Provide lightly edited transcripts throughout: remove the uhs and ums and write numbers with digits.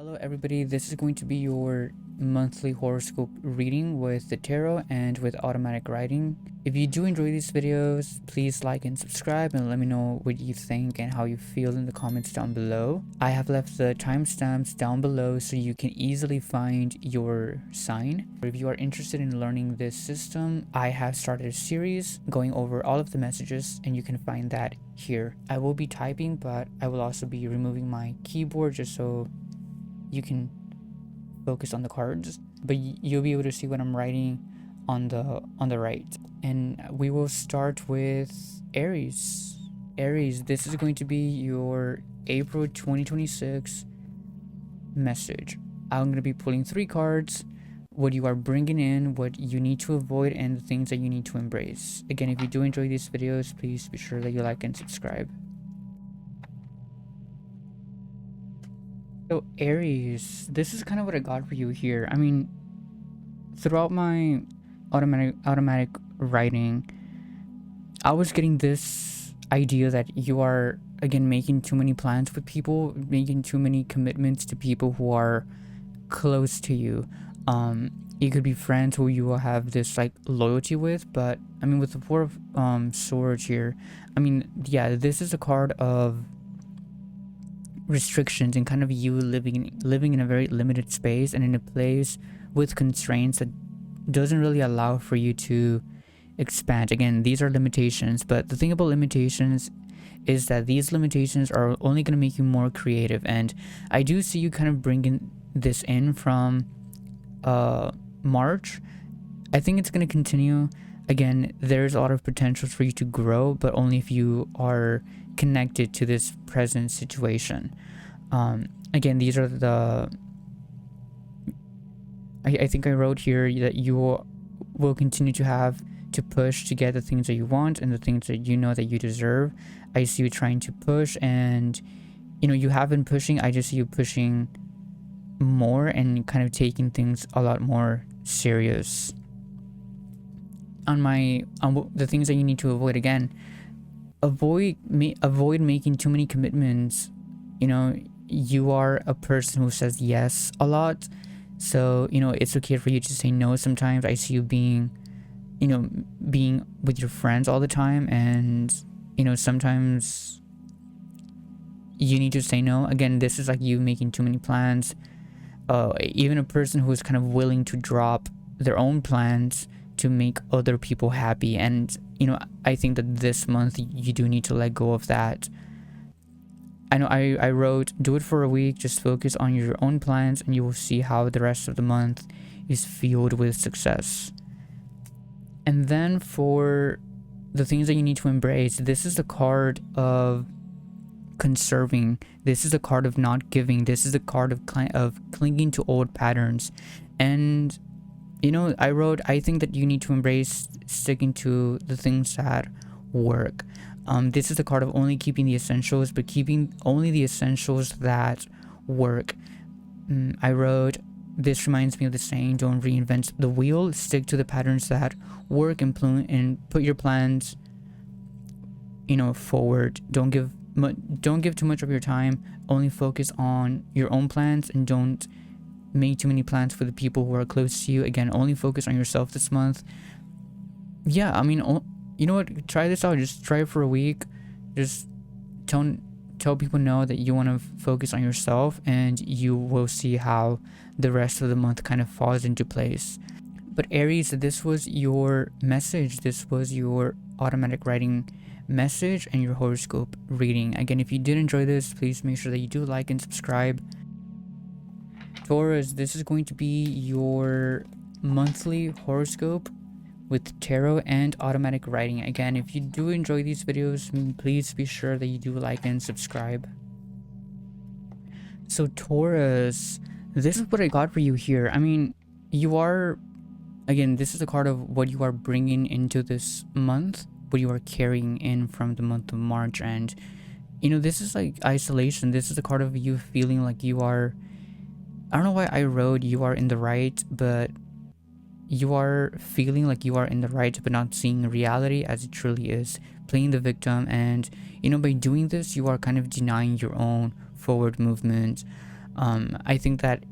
Hello everybody, this is going to be your monthly horoscope reading with the tarot and with automatic writing. If you do enjoy these videos, please like and subscribe and let me know what you think and how you feel in the comments down below. I have left the timestamps down below so you can easily find your sign. If you are interested in learning this system, I have started a series going over all of the messages and you can find that here. I will be typing, but I will also be removing my keyboard just so you can focus on the cards, but you'll be able to see what I'm writing on the right. And we will start with Aries. Aries, this is going to be your April 2026 message. I'm going to be pulling 3 cards, what you are bringing in, what you need to avoid, and the things that you need to embrace. Again, if you do enjoy these videos, please be sure that you like and subscribe. So Aries, this is kind of what I got for you here. I mean, throughout my automatic writing, I was getting this idea that you are again making too many plans with people, making too many commitments to people who are close to you. It could be friends who you will have this like loyalty with, but I mean with the Four of Swords here, I mean, yeah, this is a card of restrictions and kind of you living in a very limited space and in a place with constraints that doesn't really allow for you to expand. Again, these are limitations, but the thing about limitations is that these limitations are only going to make you more creative, and I do see you kind of bringing this in from March. I think it's going to continue. Again, there's a lot of potential for you to grow, but only if you are connected to this present situation. Again, these are the I think I wrote here that you will continue to have to push to get the things that you want and the things that you know that you deserve. I see you trying to push, and you know you have been pushing. I just see you pushing more and kind of taking things a lot more serious. On the things that you need to avoid, again, avoid making too many commitments. You know, you are a person who says yes a lot, so you know it's okay for you to say no sometimes. I see you being with your friends all the time, and you know sometimes you need to say no. Again, this is like you making too many plans. Even a person who is kind of willing to drop their own plans to make other people happy, and you know I think that this month you do need to let go of that. I know I wrote, do it for a week, just focus on your own plans and you will see how the rest of the month is filled with success. And then for the things that you need to embrace, this is the card of conserving. This is the card of not giving. This is the card of clinging to old patterns. And you know, I wrote, I think that you need to embrace sticking to the things that work. This is the card of only keeping the essentials, but keeping only the essentials that work. I wrote, this reminds me of the saying, don't reinvent the wheel, stick to the patterns that work and put your plans, you know, forward. Don't give too much of your time, only focus on your own plans and don't make too many plans for the people who are close to you. Again, only focus on yourself this month. Yeah, I mean, you know what, try this out. Just try it for a week. Just tell people no that you want to focus on yourself, and you will see how the rest of the month kind of falls into place. But Aries, this was your message. This was your automatic writing message and your horoscope reading. Again, if you did enjoy this, please make sure that you do like and subscribe. Taurus, this is going to be your monthly horoscope with tarot and automatic writing. Again, if you do enjoy these videos, please be sure that you do like and subscribe. So Taurus, this is what I got for you here. I mean, you are, again, this is a card of what you are bringing into this month, what you are carrying in from the month of March. And you know, this is like isolation. This is a card of you feeling like you are, I don't know why I wrote you are in the right, but you are feeling like you are in the right but not seeing reality as it truly is, playing the victim. And you know, by doing this you are kind of denying your own forward movement. I think that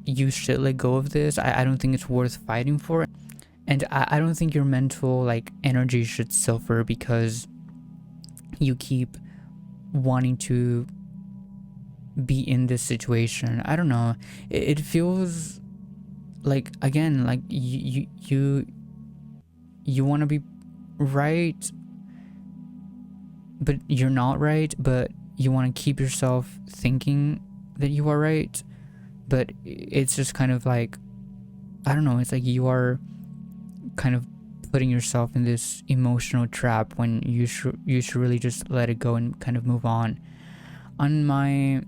you should let go of this. I don't think it's worth fighting for, and I don't think your mental like energy should suffer because you keep wanting to be in this situation. I don't know, it feels like, again, like you want to be right, but you're not right, but you want to keep yourself thinking that you are right. But it's just kind of like, I don't know, it's like you are kind of putting yourself in this emotional trap when you should really just let it go and kind of move on. On my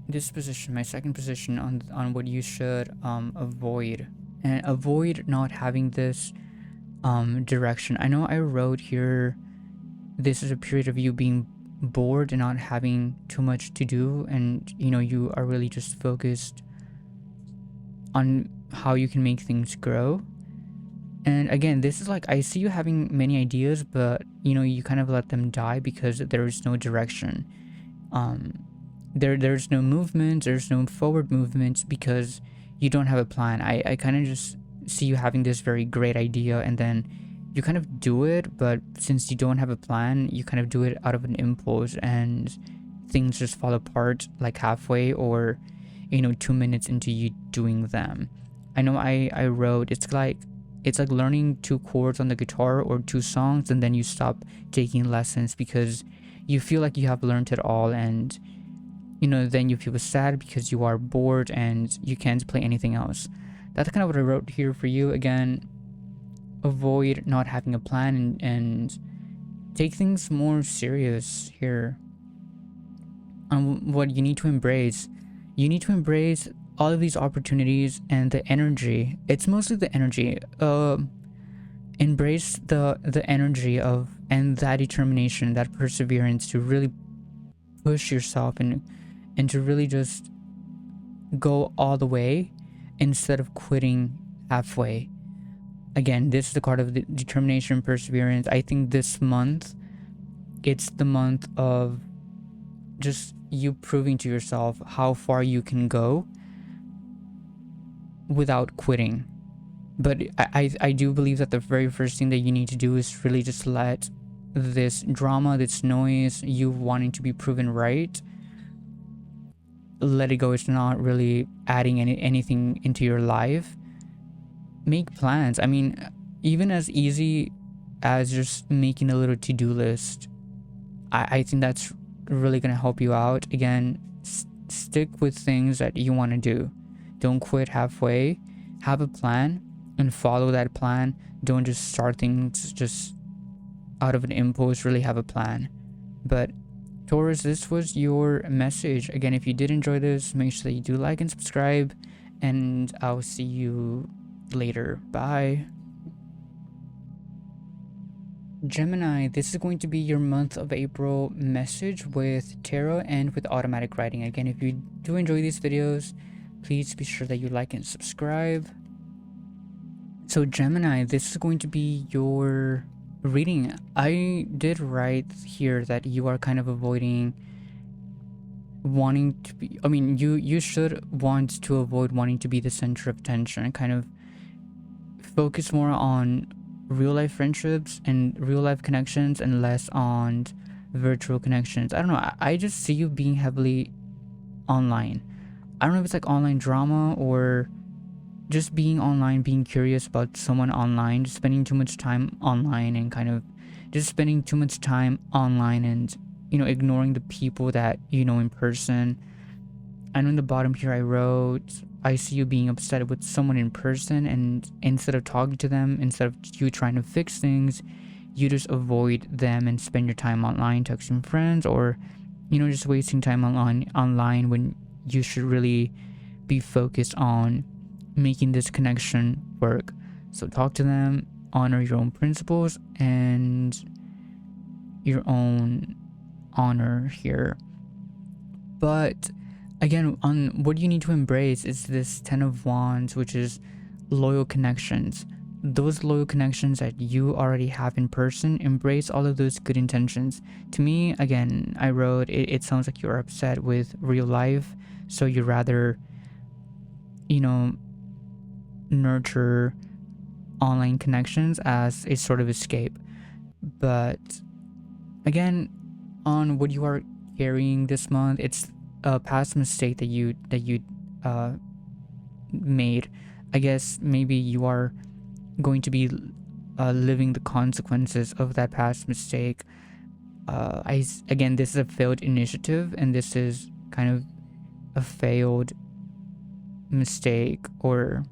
disposition, my second position on what you should avoid, and avoid not having this direction. I know I wrote here, this is a period of you being bored and not having too much to do, and you are really just focused on how you can make things grow. And again, this is like, I see you having many ideas, but you kind of let them die because there is no direction. There's no movement, there's no forward movement because you don't have a plan. I kind of just see you having this very great idea, and then you kind of do it, but since you don't have a plan, you kind of do it out of an impulse, and things just fall apart like halfway, or 2 minutes into you doing them. I know I wrote, it's like learning 2 chords on the guitar or 2 songs, and then you stop taking lessons because you feel like you have learned it all, and then you feel sad because you are bored and you can't play anything else. That's kind of what I wrote here for you. Again, avoid not having a plan, and take things more serious here on what you need to embrace. You need to embrace all of these opportunities and the energy. It's mostly the energy. Embrace the energy of, and that determination, that perseverance to really push yourself and to really just go all the way instead of quitting halfway. Again, this is the card of the determination, perseverance. I think this month, it's the month of just you proving to yourself how far you can go without quitting. But I do believe that the very first thing that you need to do is really just let this drama, this noise, you wanting to be proven right, let it go. It's not really adding anything into your life. Make plans. I mean, even as easy as just making a little to-do list, I think that's really going to help you out. Again, stick with things that you want to do. Don't quit halfway. Have a plan and follow that plan. Don't just start things just out of an impulse. Really have a plan. But Taurus, this was your message. Again, if you did enjoy this, make sure that you do like and subscribe, and I'll see you later. Bye. Gemini, this is going to be your month of April message with tarot and with automatic writing. Again, if you do enjoy these videos, please be sure that you like and subscribe. So Gemini, this is going to be your reading. I did write here that you are kind of avoiding wanting to be, I mean, you should want to avoid wanting to be the center of attention and kind of focus more on real life friendships and real life connections and less on virtual connections. I don't know, I just see you being heavily online. I don't know if it's like online drama or just being online, being curious about someone online, just spending too much time online and kind of just spending too much time online and ignoring the people that in person. And on the bottom here I wrote, I see you being upset with someone in person, and instead of talking to them, instead of you trying to fix things, you just avoid them and spend your time online texting friends, or just wasting time online when you should really be focused on making this connection work. So talk to them, honor your own principles and your own honor here. But again, on what you need to embrace is this 10 of Wands, which is loyal connections. those loyal connections that you already have in person, embrace all of those good intentions. To me, again, I wrote it sounds like you're upset with real life, so you rather, you know, nurture online connections as a sort of escape. But again, on what you are carrying this month, it's a past mistake that you made. I guess maybe you are going to be living the consequences of that past mistake. Again, this is a failed initiative, and this is kind of a failed mistake, or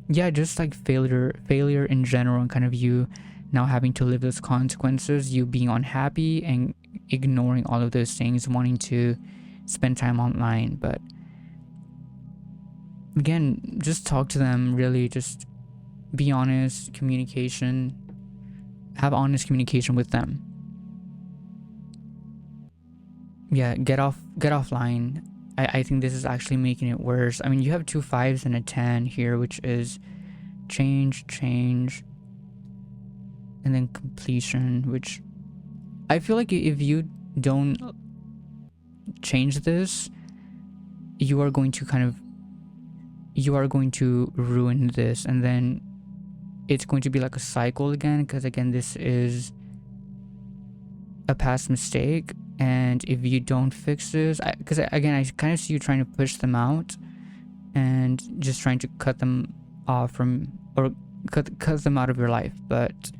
yeah, just like failure in general, and kind of you now having to live those consequences, you being unhappy and ignoring all of those things, wanting to spend time online. But again, just talk to them, really just be honest, have honest communication with them. Yeah, get offline. I think this is actually making it worse. I mean, you have 2 5s and a 10 here, which is change, and then completion, which I feel like if you don't change this, you are going to ruin this, and then it's going to be like a cycle again, because again, this is a past mistake. And if you don't fix this, because again, I kind of see you trying to push them out and just trying to cut them off from, or cut them out of your life. But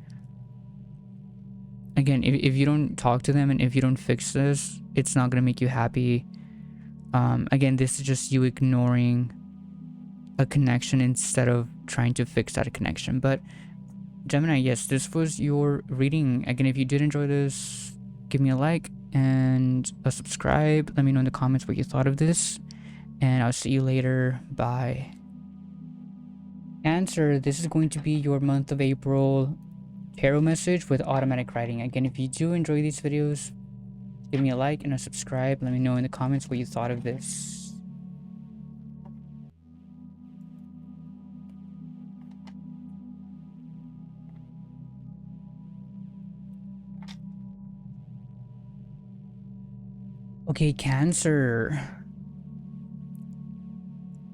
again, if you don't talk to them and if you don't fix this, it's not going to make you happy. Again, this is just you ignoring a connection instead of trying to fix that connection. But Gemini, yes, this was your reading. Again, if you did enjoy this, give me a like and a subscribe. Let me know in the comments what you thought of this, and I'll see you later. Bye. Cancer, this is going to be your month of April tarot message with automatic writing. Again, if you do enjoy these videos, give me a like and a subscribe. Let me know in the comments what you thought of this. Okay, Cancer.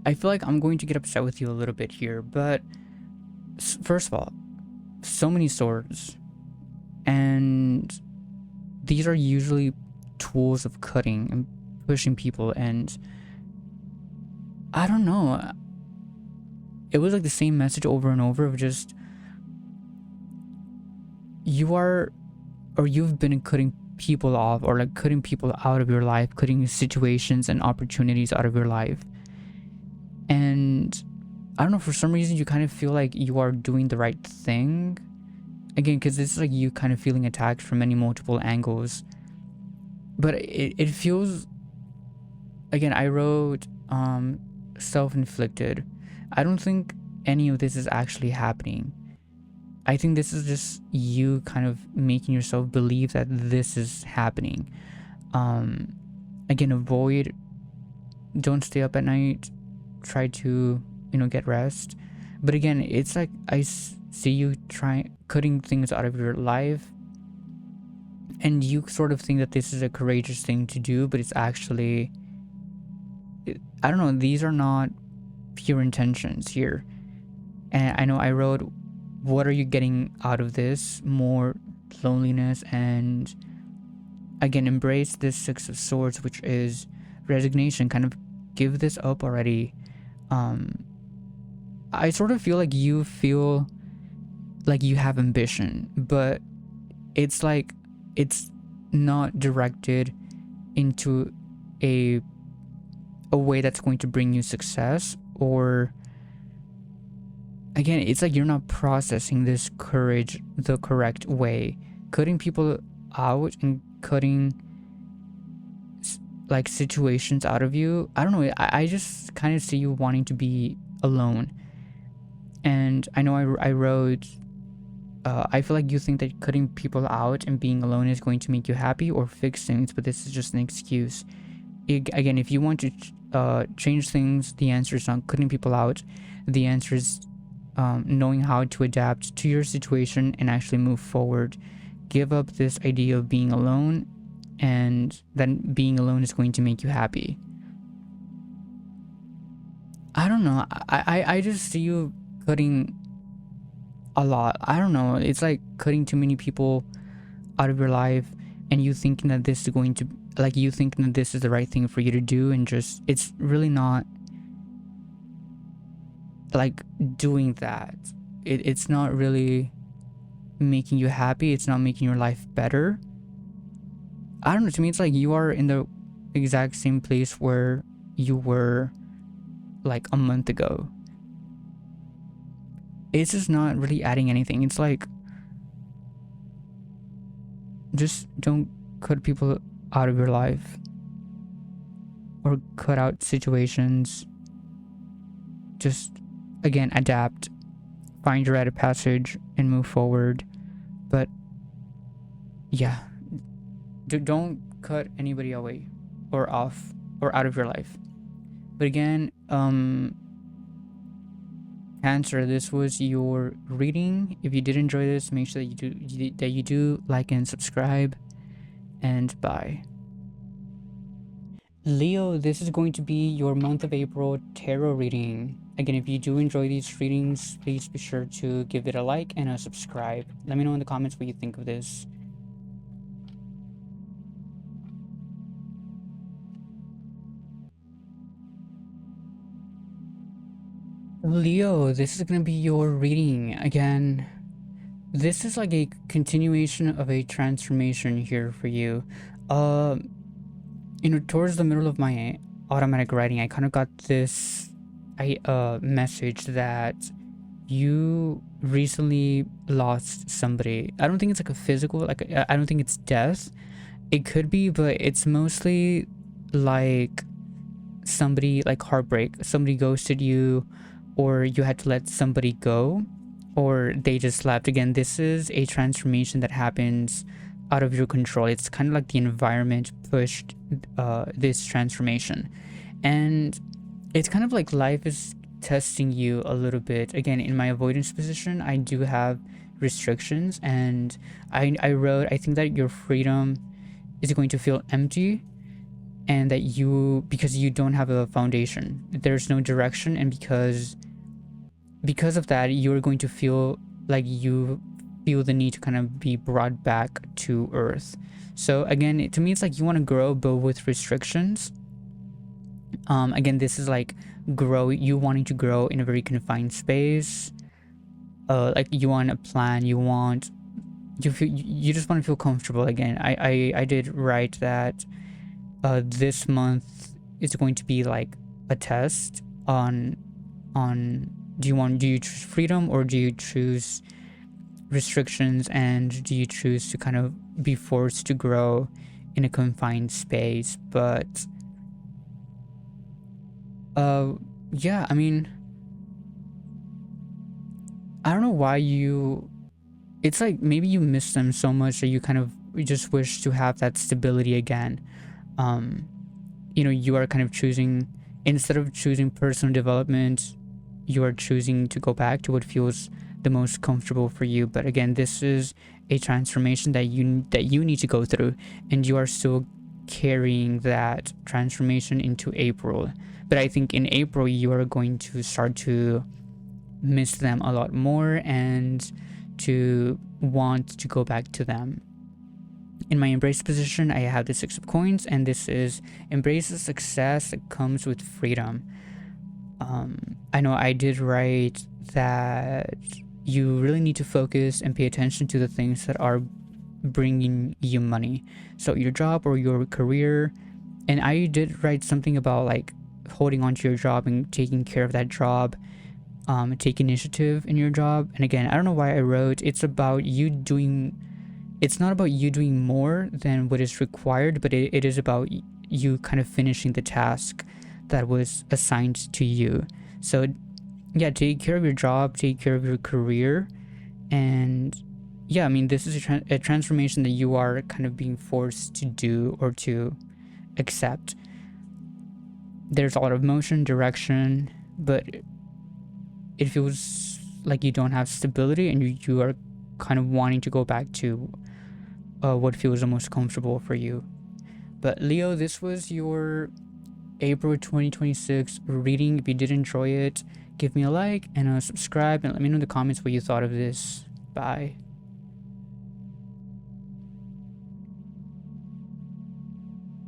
I feel like I'm going to get upset with you a little bit here, but first of all, so many swords, and these are usually tools of cutting and pushing people, and I don't know, it was like the same message over and over of just you've been cutting people off, or like cutting people out of your life, cutting situations and opportunities out of your life. And I don't know, for some reason you kind of feel like you are doing the right thing. Again, because this is like you kind of feeling attacked from many multiple angles. But it feels, again, I wrote self-inflicted. I don't think any of this is actually happening. I think this is just you kind of making yourself believe that this is happening. Again, don't stay up at night, try to, get rest. But again, it's like I see you cutting things out of your life, and you sort of think that this is a courageous thing to do, but it's actually, I don't know, these are not pure intentions here. And I know I wrote, what are you getting out of this? More loneliness, and again, embrace this 6 of Swords, which is resignation. Kind of give this up already. I sort of feel like you have ambition, but it's like it's not directed into a way that's going to bring you success, or again, it's like you're not processing this courage the correct way. Cutting people out and cutting like situations out of you, I don't know, I just kind of see you wanting to be alone. And I know I wrote, I feel like you think that cutting people out and being alone is going to make you happy or fix things, but this is just an excuse. Again, if you want to change things, the answer is not cutting people out. The answer is knowing how to adapt to your situation and actually move forward. Give up this idea of being alone, and that being alone is going to make you happy. I don't know. I just see you cutting a lot. I don't know. It's like cutting too many people out of your life, and you thinking that this is going to, like, you thinking that this is the right thing for you to do, and just, it's really not like doing that. It's not really making you happy. It's not making your life better. I don't know. To me, it's like you are in the exact same place where you were like a month ago. It's just not really adding anything. It's like, just don't cut people out of your life, or cut out situations. Just, again, adapt, find your rite of passage, and move forward. But yeah, don't cut anybody away or off or out of your life. But again, Cancer, this was your reading. If you did enjoy this, make sure that you do like and subscribe, and bye. Leo, this is going to be your month of April tarot reading. Again, if you do enjoy these readings, please be sure to give it a like and a subscribe. Let me know in the comments what you think of this. Leo, this is going to be your reading. Again, this is like a continuation of a transformation here for you. Towards the middle of my automatic writing, I kind of got this message that you recently lost somebody. I don't think it's like a physical, like, I don't think it's death. It could be, but it's mostly like somebody, like heartbreak. Somebody ghosted you, or you had to let somebody go, or they just left. Again, this is a transformation that happens out of your control. It's kind of like the environment pushed this transformation, and it's kind of like life is testing you a little bit. Again, in my avoidance position, I do have restrictions, and I wrote, I think that your freedom is going to feel empty, and that because you don't have a foundation, there's no direction, and because of that, you're going to feel like you feel the need to kind of be brought back to earth. So again, to me, it's like you want to grow, but with restrictions. Again, this is like you wanting to grow in a very confined space. Like you want a plan, you just want to feel comfortable. Again, I did write that this month is going to be like a test on do you choose freedom, or do you choose restrictions, and do you choose to kind of be forced to grow in a confined space? But yeah, I mean, I don't know why it's like maybe you miss them so much that you just wish to have that stability again. You are kind of choosing, instead of choosing personal development, you are choosing to go back to what feels the most comfortable for you. But again, this is a transformation that you need to go through, and you are still carrying that transformation into April. But I think in April, you are going to start to miss them a lot more, and to want to go back to them. In my embrace position, I have the 6 of coins, and this is embrace the success that comes with freedom. I know I did write that you really need to focus and pay attention to the things that are bringing you money. So your job or your career. And I did write something about like holding on to your job and taking care of that job. Take initiative in your job. And again, I don't know why I wrote it's not about you doing more than what is required, but it is about you kind of finishing the task that was assigned to you. So yeah, take care of your job, take care of your career. And yeah, I mean, this is a transformation that you are kind of being forced to do or to accept. There's a lot of motion, direction, but it feels like you don't have stability, and you are kind of wanting to go back to what feels the most comfortable for you. But Leo, this was your April 2026 reading. If you did enjoy it, give me a like and subscribe, and let me know in the comments what you thought of this. Bye.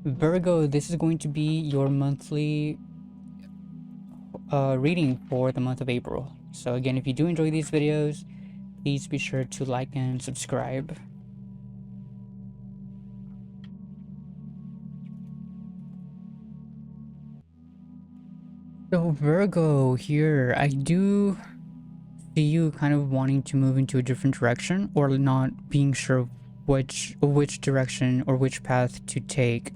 Virgo, this is going to be your monthly reading for the month of April. So again, if you do enjoy these videos, please be sure to like and subscribe. So Virgo, here I do see you kind of wanting to move into a different direction, or not being sure which direction or which path to take.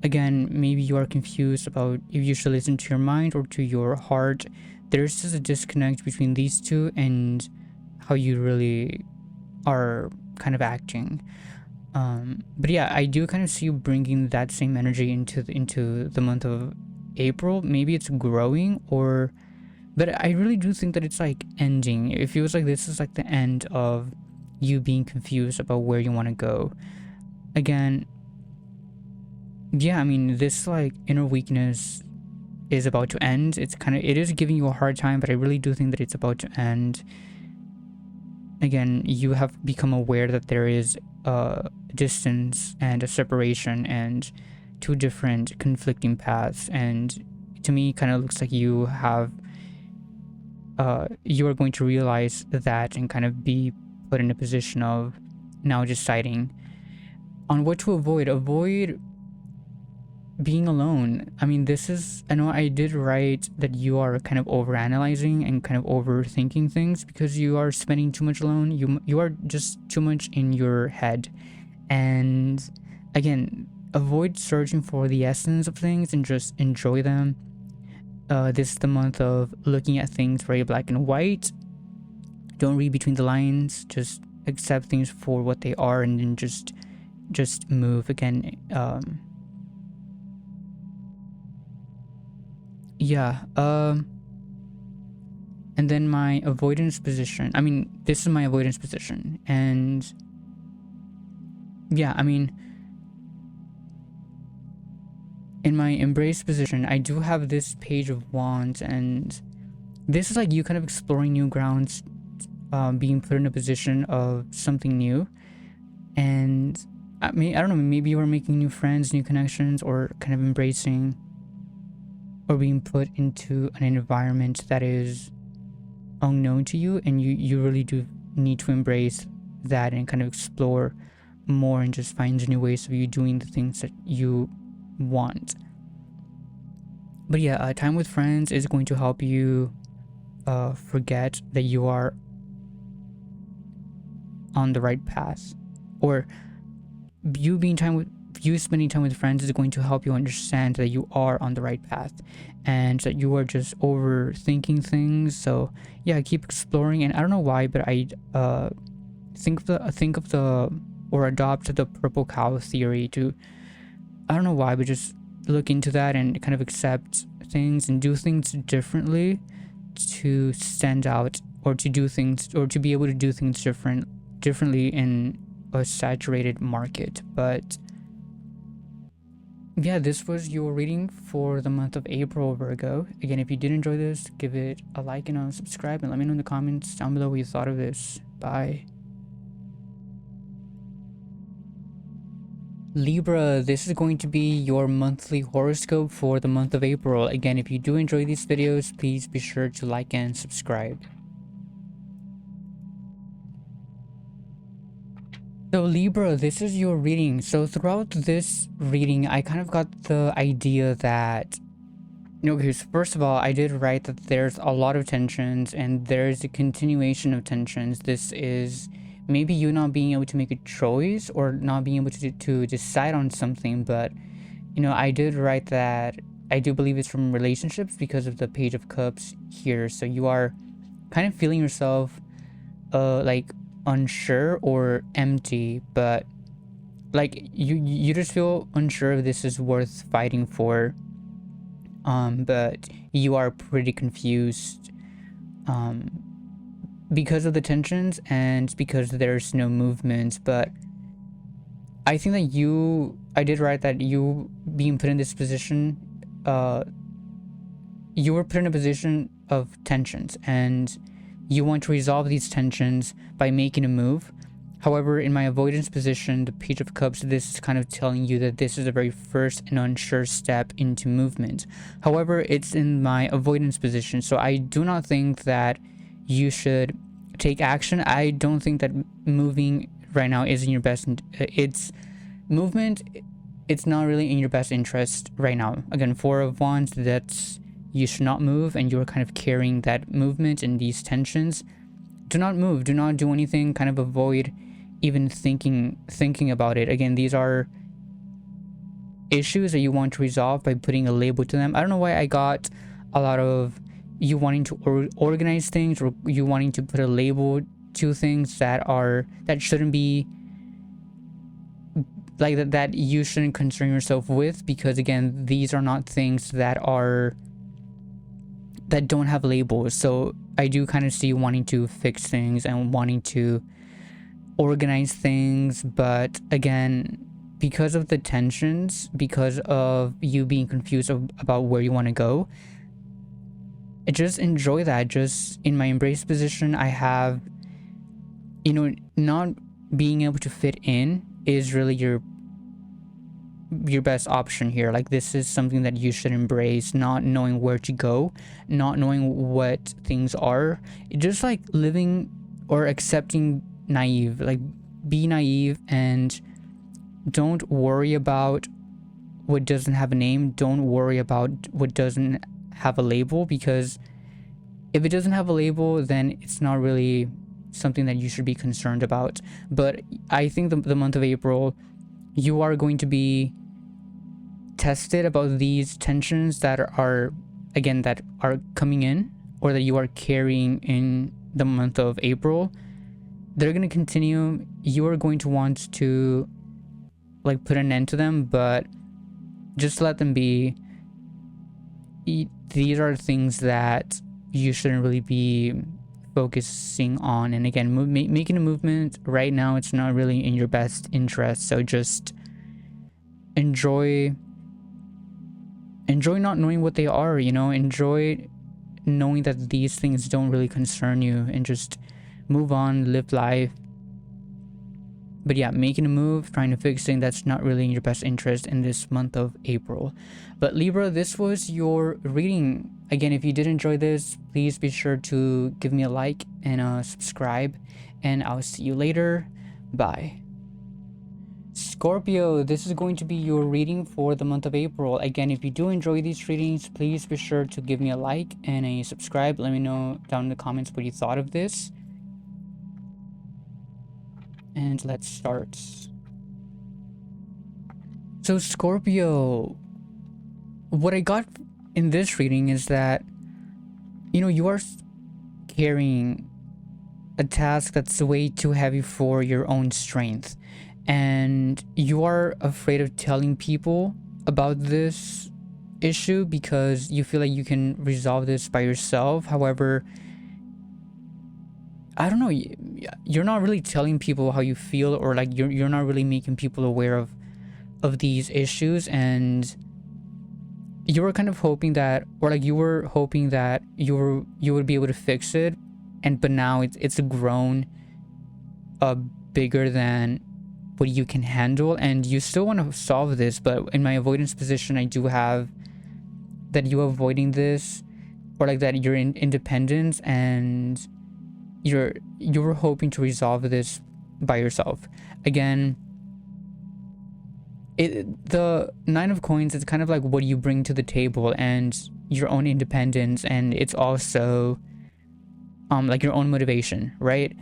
Again, maybe you are confused about if you should listen to your mind or to your heart. There's just a disconnect between these two and how you really are kind of acting. But yeah, I do kind of see you bringing that same energy into the month of April. Maybe it's growing, but I really do think that it's like ending. It feels like this is like the end of you being confused about where you want to go. Again, yeah, I mean, this like inner weakness is about to end. It is giving you a hard time, but I really do think that it's about to end. Again, you have become aware that there is a distance and a separation and two different conflicting paths, and to me kind of looks like you are going to realize that and kind of be put in a position of now deciding on what to avoid being alone. I mean, I know I did write that you are kind of overanalyzing and kind of overthinking things because you are spending too much alone. You are just too much in your head. And again, avoid searching for the essence of things and just enjoy them. This is the month of looking at things very black and white. Don't read between the lines. Just accept things for what they are, and then just move. Again, and then my avoidance position. I mean, this is my avoidance position, and yeah, I mean, in my embrace position, I do have this Page of Wands, and this is like you kind of exploring new grounds, being put in a position of something new. And I mean, I don't know, maybe you are making new friends, new connections, or kind of embracing or being put into an environment that is unknown to you, and you really do need to embrace that and kind of explore more and just find new ways of you doing the things that you want. But yeah, time with friends is going to help you forget that you are on the right path, or you spending time with friends is going to help you understand that you are on the right path and that you are just overthinking things. So yeah, keep exploring. And I don't know why, but I adopt the purple cow theory to, I don't know why, but just look into that and kind of accept things and do things differently to stand out, or to do things, or to be able to do things differently in a saturated market. But yeah, this was your reading for the month of April, Virgo. Again, if you did enjoy this, give it a like and a subscribe, and let me know in the comments down below what you thought of this. Bye. Libra, this is going to be your monthly horoscope for the month of April. Again, if you do enjoy these videos, please be sure to like and subscribe. So Libra, this is your reading. So throughout this reading, I kind of got the idea that, okay, so first of all, I did write that there's a lot of tensions and there's a continuation of tensions. This is maybe you not being able to make a choice or not being able to decide on something. But I did write that I do believe it's from relationships because of the Page of Cups here. So you are kind of feeling yourself like unsure or empty, but like you just feel unsure if this is worth fighting for, but you are pretty confused, because of the tensions and because there's no movement. But I think that I did write that you being put in this position, you were put in a position of tensions, and you want to resolve these tensions by making a move. However, in my avoidance position, the Page of Cups, this is kind of telling you that this is a very first and unsure step into movement. However, it's in my avoidance position, so I do not think that you should take action. I don't think that moving right now is in your best. It's movement. It's not really in your best interest right now. Again, Four of Wands, that's you should not move, and you're kind of carrying that movement and these tensions. Do not move. Do not do anything. Kind of avoid even thinking about it. Again, these are issues that you want to resolve by putting a label to them. I don't know why I got a lot of you wanting to organize things, or you wanting to put a label to things that shouldn't be like that you shouldn't concern yourself with, because again, these are not things that don't have labels. So I do kind of see you wanting to fix things and wanting to organize things, but again, because of the tensions, because of you being confused about where you want to go, just enjoy that. Just in my embrace position, I have, not being able to fit in is really your best option here. Like, this is something that you should embrace, not knowing where to go, not knowing what things are, just like living or accepting naive. Like, be naive and don't worry about what doesn't have a name. Don't worry about what doesn't have a label, because if it doesn't have a label, then it's not really something that you should be concerned about. But I think the month of April, you are going to be tested about these tensions that are coming in, or that you are carrying in the month of April. They're going to continue. You are going to want to like put an end to them, but just let them be. These are things that you shouldn't really be focusing on. And again, making a movement right now, it's not really in your best interest. So just enjoy not knowing what they are, enjoy knowing that these things don't really concern you, and just move on, live life. But yeah, making a move, trying to fix things, that's not really in your best interest in this month of April. But Libra, this was your reading. Again, if you did enjoy this, please be sure to give me a like and subscribe, and I'll see you later. Bye. Scorpio, this is going to be your reading for the month of April. Again, if you do enjoy these readings, please be sure to give me a like and a subscribe. Let me know down in the comments what you thought of this. And let's start. So Scorpio, what I got in this reading is that, you are carrying a task that's way too heavy for your own strength. And you are afraid of telling people about this issue because you feel like you can resolve this by yourself. However, I don't know, you're not really telling people how you feel, or like you're not really making people aware of these issues, and you were kind of hoping that, or like you were hoping that you would be able to fix it, but now it's grown bigger than what you can handle, and you still want to solve this. But in my avoidance position, I do have that you avoiding this, or like that you're in independence, and you were hoping to resolve this by yourself. Again, the Nine of Coins is kind of like what you bring to the table and your own independence, and it's also like your own motivation, right?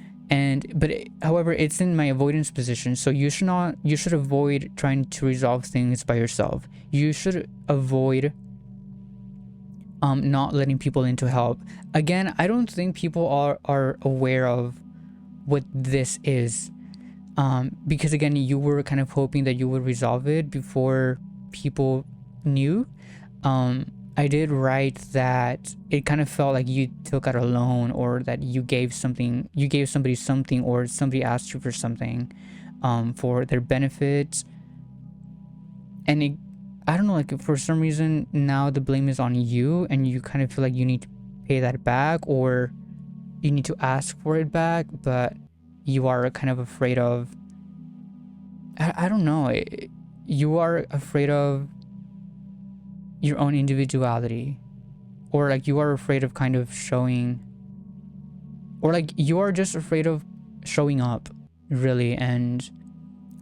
However, it's in my avoidance position, so you should avoid trying to resolve things by yourself. You should avoid not letting people in to help. Again, I don't think people are aware of what this is, because again, you were kind of hoping that you would resolve it before people knew. I I did write that it kind of felt like you took out a loan, or that you gave somebody something, or somebody asked you for something for their benefit. And I don't know, like for some reason now the blame is on you, and you kind of feel like you need to pay that back, or you need to ask for it back, but you are kind of afraid of, I don't know, you are afraid of your own individuality, or like you are afraid of kind of showing, or like you are just afraid of showing up, really, and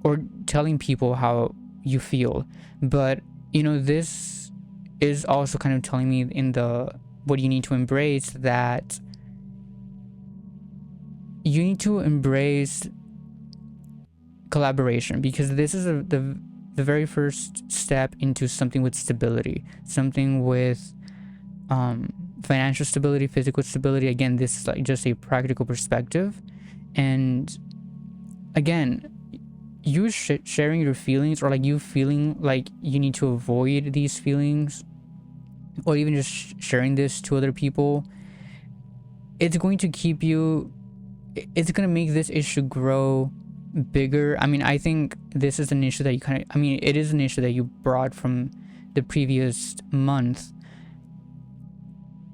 or telling people how you feel. But you know, this is also kind of telling me in the what you need to embrace, that you need to embrace collaboration, because this is the very first step into something with stability, something with financial stability, physical stability. Again, this is like just a practical perspective. And again, you sharing your feelings, or like you feeling like you need to avoid these feelings, or even just sharing this to other people, it's going to keep you, it's going to make this issue grow bigger. I mean, I think this is an issue that you kind of, I mean, it is an issue that you brought from the previous month,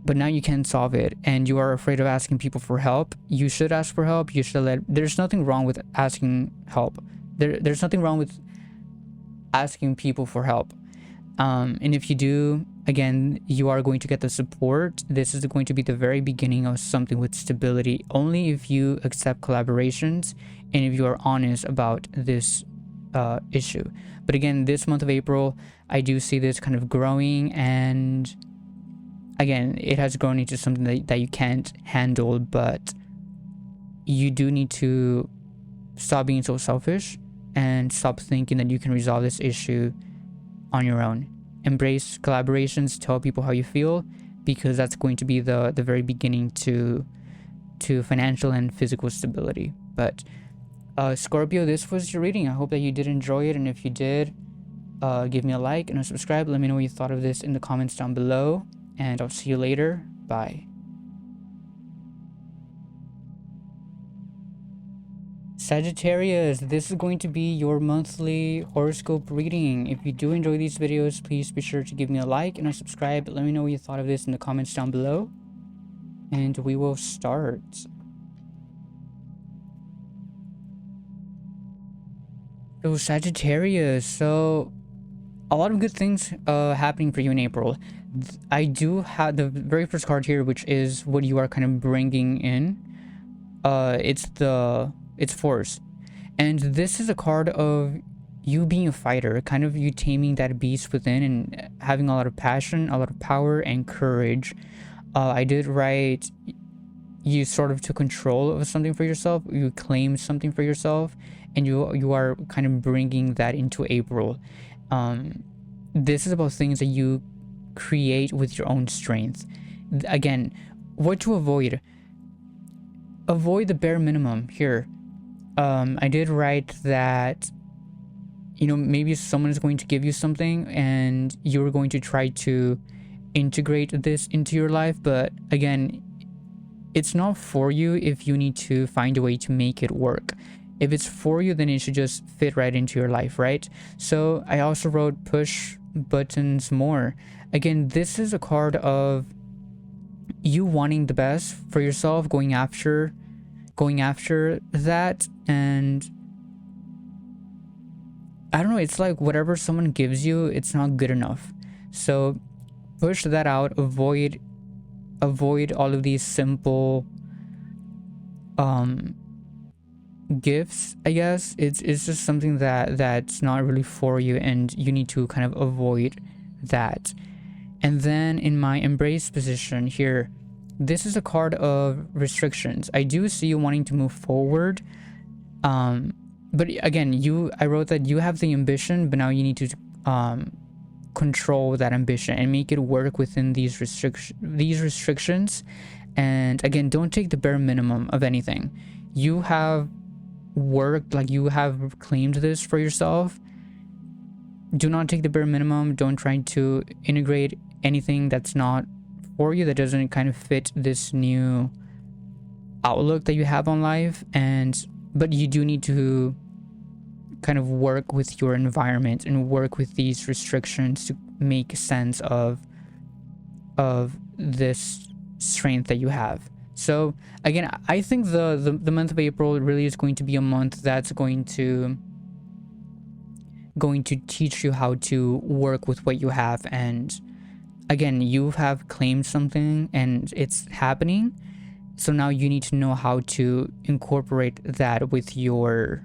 but now you can't solve it, and you are afraid of asking people for help. You should ask for help. You should there's nothing wrong with asking help. There's nothing wrong with asking people for help. And if you do, again, you are going to get the support. This is going to be the very beginning of something with stability, only if you accept collaborations and if you are honest about this issue. But again, this month of April, I do see this kind of growing, and again, it has grown into something that you can't handle, but you do need to stop being so selfish and stop thinking that you can resolve this issue on your own. Embrace collaborations, tell people how you feel, because that's going to be the very beginning to financial and physical stability. But Scorpio, this was your reading. I hope that you did enjoy it, and if you did, give me a like and a subscribe. Let me know what you thought of this in the comments down below, and I'll see you later. Bye. Sagittarius, this is going to be your monthly horoscope reading. If you do enjoy these videos, please be sure to give me a like and a subscribe. Let me know what you thought of this in the comments down below, and we will start. So Sagittarius, so a lot of good things happening for you in April. I do have the very first card here, which is what you are kind of bringing in. It's force, and this is a card of you being a fighter, kind of you taming that beast within and having a lot of passion, a lot of power and courage. I did write you sort of took control of something for yourself, you claimed something for yourself, and you are kind of bringing that into April. This is about things that you create with your own strength. Again, what to avoid the bare minimum here. I did write that, you know, maybe someone is going to give you something and you're going to try to integrate this into your life, but again, it's not for you if you need to find a way to make it work. If it's for you, then it should just fit right into your life, right? So I also wrote push buttons more. Again, this is a card of you wanting the best for yourself, going after that, and I don't know, it's like whatever someone gives you, it's not good enough. So push that out, avoid all of these simple gifts, I guess. It's just something that's not really for you, and you need to kind of avoid that. And then in my embrace position here, this is a card of restrictions. I do see you wanting to move forward, but again, I wrote that you have the ambition, but now you need to control that ambition and make it work within these restrictions. And again, don't take the bare minimum of anything. You have worked, like you have claimed this for yourself. Do not take the bare minimum. Don't try to integrate anything that's not for you, that doesn't kind of fit this new outlook that you have on life. But you do need to kind of work with your environment and work with these restrictions to make sense of this strength that you have. So again, I think the month of April really is going to be a month that's going to teach you how to work with what you have. And again, you have claimed something and it's happening, so now you need to know how to incorporate that with your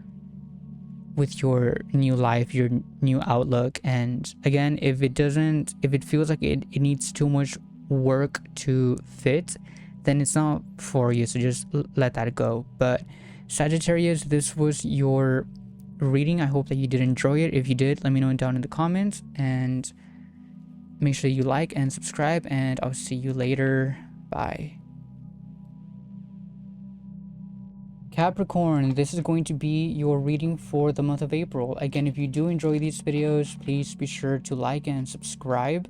new life, your new outlook. And again, if it feels like it needs too much work to fit, then it's not for you, so just let that go. But Sagittarius, this was your reading. I hope that you did enjoy it. If you did, let me know down in the comments, and make sure you like and subscribe, and I'll see you later. Bye. Capricorn, this is going to be your reading for the month of April. Again, if you do enjoy these videos, please be sure to like and subscribe.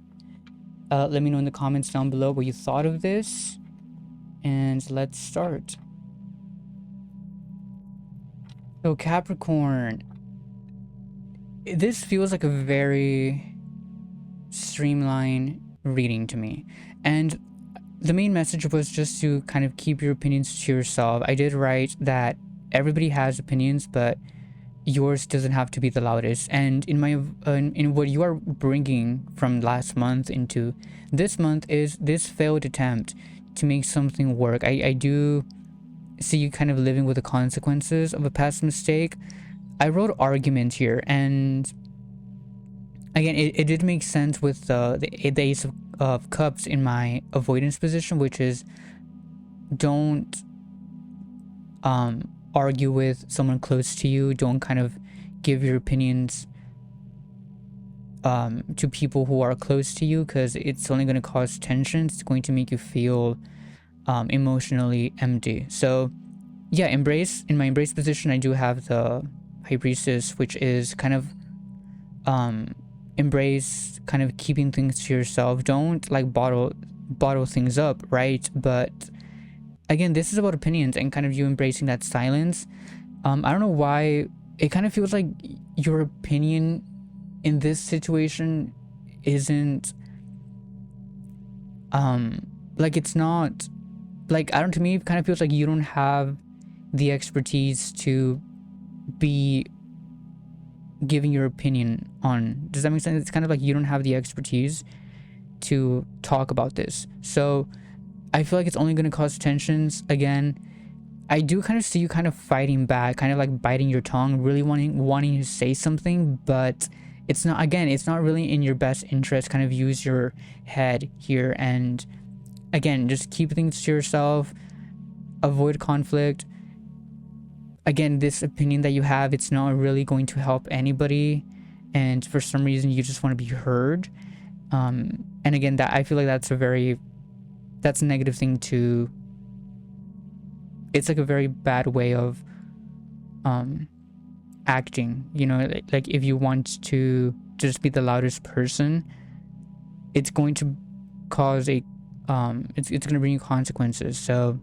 Let me know in the comments down below what you thought of this, and let's start. So Capricorn, this feels like a very streamlined reading to me, and the main message was just to kind of keep your opinions to yourself. I did write that everybody has opinions, but yours doesn't have to be the loudest. And in what you are bringing from last month into this month is this failed attempt to make something work. I do see you kind of living with the consequences of a past mistake. I wrote argument here, and again, it did make sense with the Ace of Cups in my avoidance position, which is don't argue with someone close to you. Don't kind of give your opinions to people who are close to you, because it's only going to cause tension. It's going to make you feel emotionally empty. So yeah, embrace. In my embrace position, I do have the High Priestess, which is kind of embrace kind of keeping things to yourself. Don't like bottle things up, right? But again, this is about opinions and kind of you embracing that silence. I don't know why it kind of feels like your opinion in this situation isn't like, it's not like, I don't, to me it kind of feels like you don't have the expertise to be giving your opinion on. Does that make sense? It's kind of like you don't have the expertise to talk about this. So I feel like it's only going to cause tensions. Again, I do kind of see you kind of fighting back, kind of like biting your tongue, really wanting to say something, but it's not, again, it's not really in your best interest. Kind of use your head here, and again, just keep things to yourself, avoid conflict. Again, this opinion that you have, it's not really going to help anybody, and for some reason you just want to be heard. And again, that I feel like that's a negative thing to, it's like a very bad way of acting, you know. Like if you want to just be the loudest person, it's going to cause a it's going to bring you consequences. So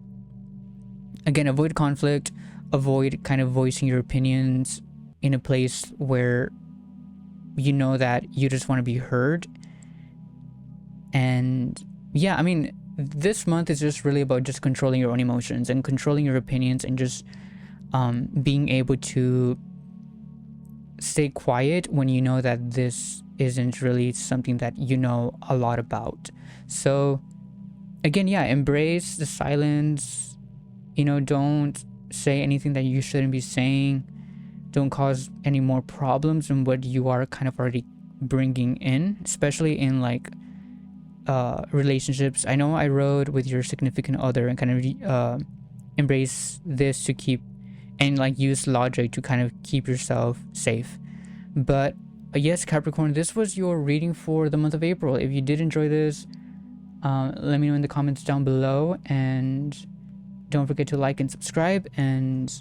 again, avoid conflict, avoid kind of voicing your opinions in a place where you know that you just want to be heard. And yeah, I mean, this month is just really about just controlling your own emotions and controlling your opinions, and just being able to stay quiet when you know that this isn't really something that you know a lot about. So again, yeah, embrace the silence. You know, don't say anything that you shouldn't be saying. Don't cause any more problems than what you are kind of already bringing in, especially in like relationships. I know I wrote with your significant other, and kind of embrace this to keep, and like use logic to kind of keep yourself safe. But yes, Capricorn, this was your reading for the month of April. If you did enjoy this, let me know in the comments down below, and don't forget to like and subscribe, and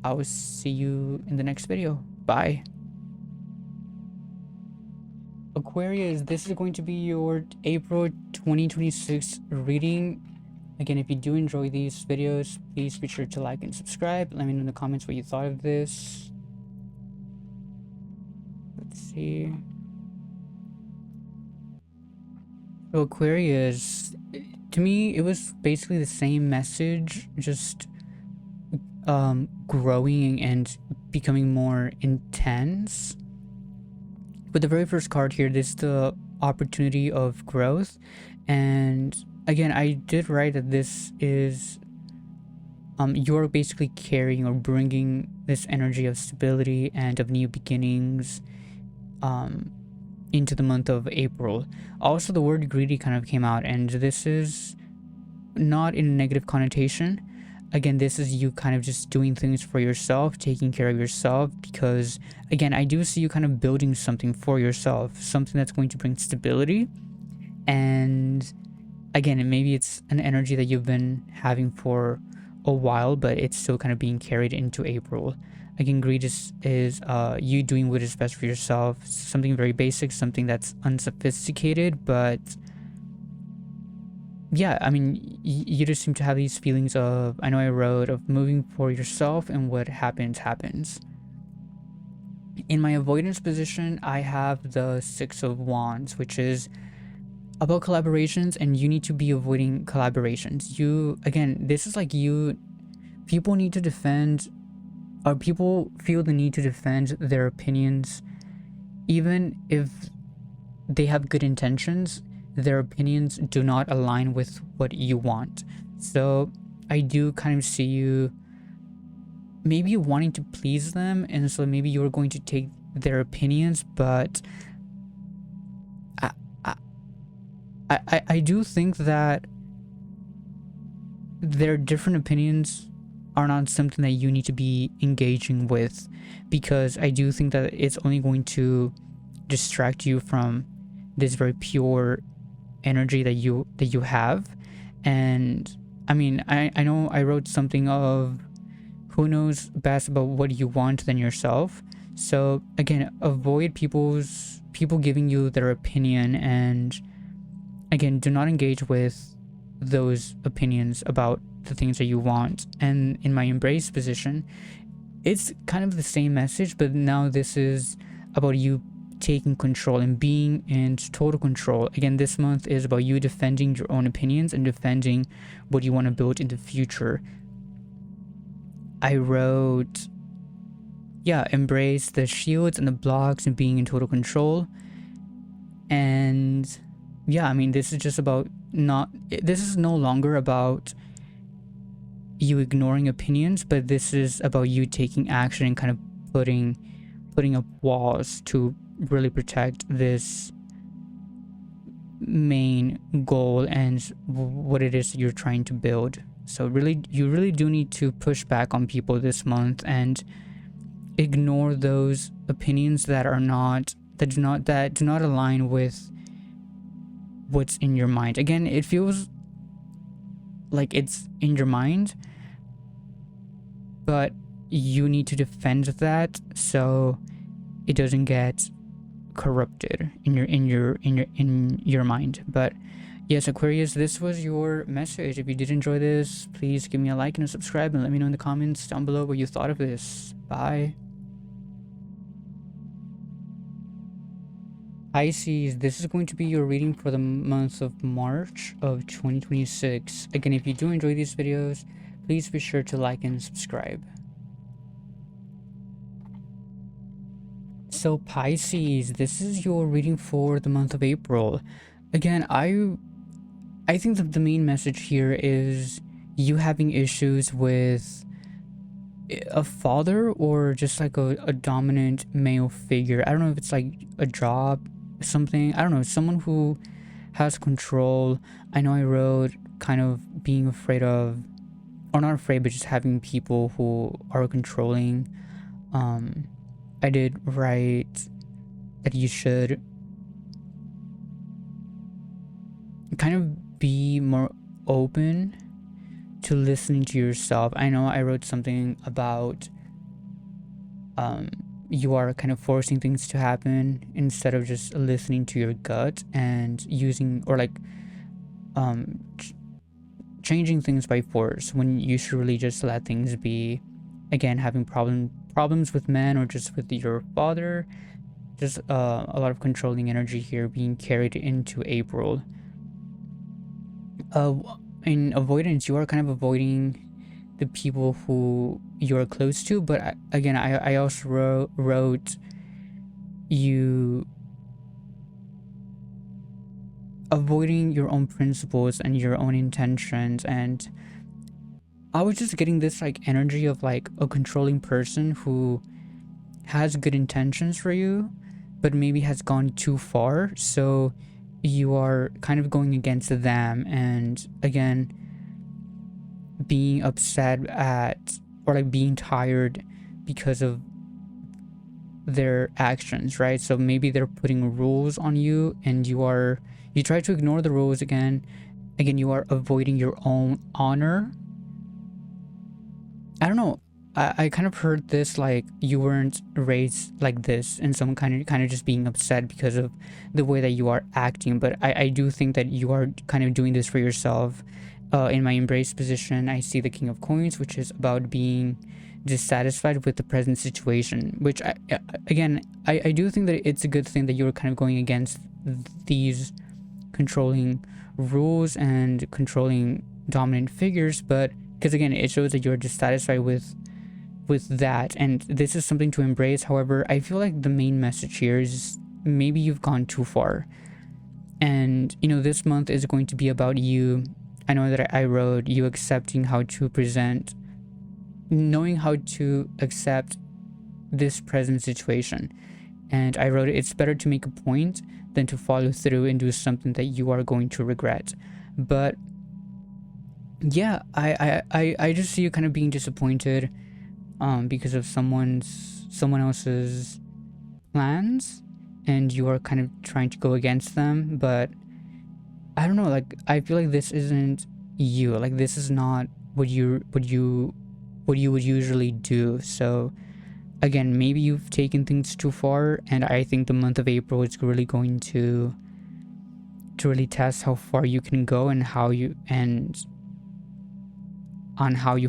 I will see you in the next video. Bye. Aquarius, this is going to be your April 2026 reading. Again, if you do enjoy these videos, please be sure to like and subscribe. Let me know in the comments what you thought of this. Let's see. So Aquarius, to me, it was basically the same message, just growing and becoming more intense. With the very first card here, this is the opportunity of growth. And again, I did write that this is you're basically carrying or bringing this energy of stability and of new beginnings into the month of April. Also, the word greedy kind of came out, and this is not in a negative connotation. Again, this is you kind of just doing things for yourself, taking care of yourself, because again, I do see you kind of building something for yourself, something that's going to bring stability. And again, maybe it's an energy that you've been having for a while, but it's still kind of being carried into April. Again, greed is you doing what is best for yourself, something very basic, something that's unsophisticated, but yeah, I mean, you just seem to have these feelings of, I know I wrote, of moving for yourself, and what happens, happens. In my avoidance position, I have the Six of Wands, which is about collaborations, and you need to be avoiding collaborations. Again, this is like people need to defend, or people feel the need to defend their opinions, even if they have good intentions. Their opinions do not align with what you want. So I do kind of see you maybe wanting to please them, and so maybe you're going to take their opinions, but I do think that their different opinions are not something that you need to be engaging with, because I do think that it's only going to distract you from this very pure energy that you have. And I mean, I know I wrote something of who knows best about what you want than yourself. So again, avoid people giving you their opinion, and again, do not engage with those opinions about the things that you want. And in my embrace position, it's kind of the same message, but now this is about you taking control and being in total control. Again, this month is about you defending your own opinions and defending what you want to build in the future. I wrote, yeah, embrace the shields and the blocks and being in total control. And yeah, I mean, this is just about this is no longer about you ignoring opinions, but this is about you taking action and kind of putting up walls to really protect this main goal and what it is you're trying to build. So really, you really do need to push back on people this month and ignore those opinions that do not align with what's in your mind. Again, it feels like it's in your mind, but you need to defend that so it doesn't get corrupted in your mind. But yes, Aquarius, this was your message. If you did enjoy this, please give me a like and a subscribe, and let me know in the comments down below what you thought of this. Bye. Pisces, this is going to be your reading for the month of March of 2026. Again, if you do enjoy these videos, please be sure to like and subscribe. So Pisces, this is your reading for the month of April. Again, I think that the main message here is you having issues with a father, or just like a dominant male figure. I don't know if it's like a job, something, I don't know, someone who has control. I know I wrote kind of being afraid of, or not afraid, but just having people who are controlling. I did write that you should kind of be more open to listening to yourself. I know I wrote something about you are kind of forcing things to happen instead of just listening to your gut and using, or like changing things by force, when you should really just let things be. Again, having problems with men or just with your father, just a lot of controlling energy here being carried into April. In avoidance, you are kind of avoiding the people who you're close to, but I also wrote you avoiding your own principles and your own intentions. And I was just getting this like energy of like a controlling person who has good intentions for you but maybe has gone too far, so you are kind of going against them, and again being upset at, or like being tired because of their actions, right? So maybe they're putting rules on you and you try to ignore the rules. Again you are avoiding your own honor. I don't know, I kind of heard this like you weren't raised like this, and some kind of just being upset because of the way that you are acting. But I do think that you are kind of doing this for yourself. In my embrace position, I see the King of Coins, which is about being dissatisfied with the present situation, which I do think that it's a good thing that you're kind of going against these controlling rules and controlling dominant figures. But because again, it shows that you're dissatisfied with that, and this is something to embrace. However, I feel like the main message here is maybe you've gone too far, and this month is going to be about you. I know that I wrote you accepting how to present, knowing how to accept this present situation, and I wrote it's better to make a point than to follow through and do something that you are going to regret. But yeah, I just see you kind of being disappointed because of someone else's plans, and you are kind of trying to go against them. But I don't know, like I feel like this isn't you, like this is not what you would usually do. So again, maybe you've taken things too far, and I think the month of April is really going to really test how far you can go and how you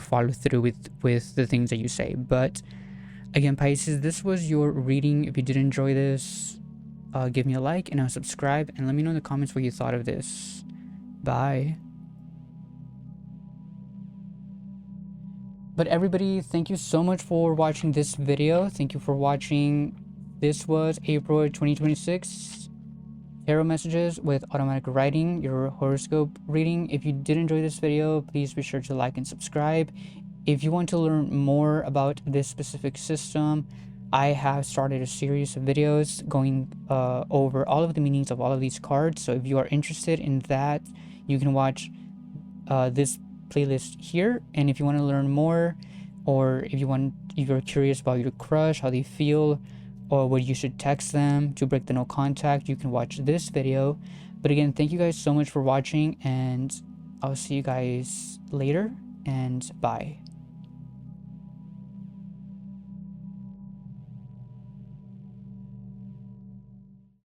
follow through with the things that you say. But again, Pisces, this was your reading. If you did enjoy this, give me a like and subscribe, and let me know in the comments what you thought of this. Bye. But everybody, thank you so much for watching this video. Thank you for watching. This was April 2026 tarot messages with automatic writing, your horoscope reading. If you did enjoy this video, please be sure to like and subscribe. If you want to learn more about this specific system, I have started a series of videos going over all of the meanings of all of these cards. So if you are interested in that, you can watch this playlist here. And if you want to learn more, or if you're curious about your crush, how they feel, or what you should text them to break the no contact, you can watch this video. But again, thank you guys so much for watching, and I'll see you guys later, and bye.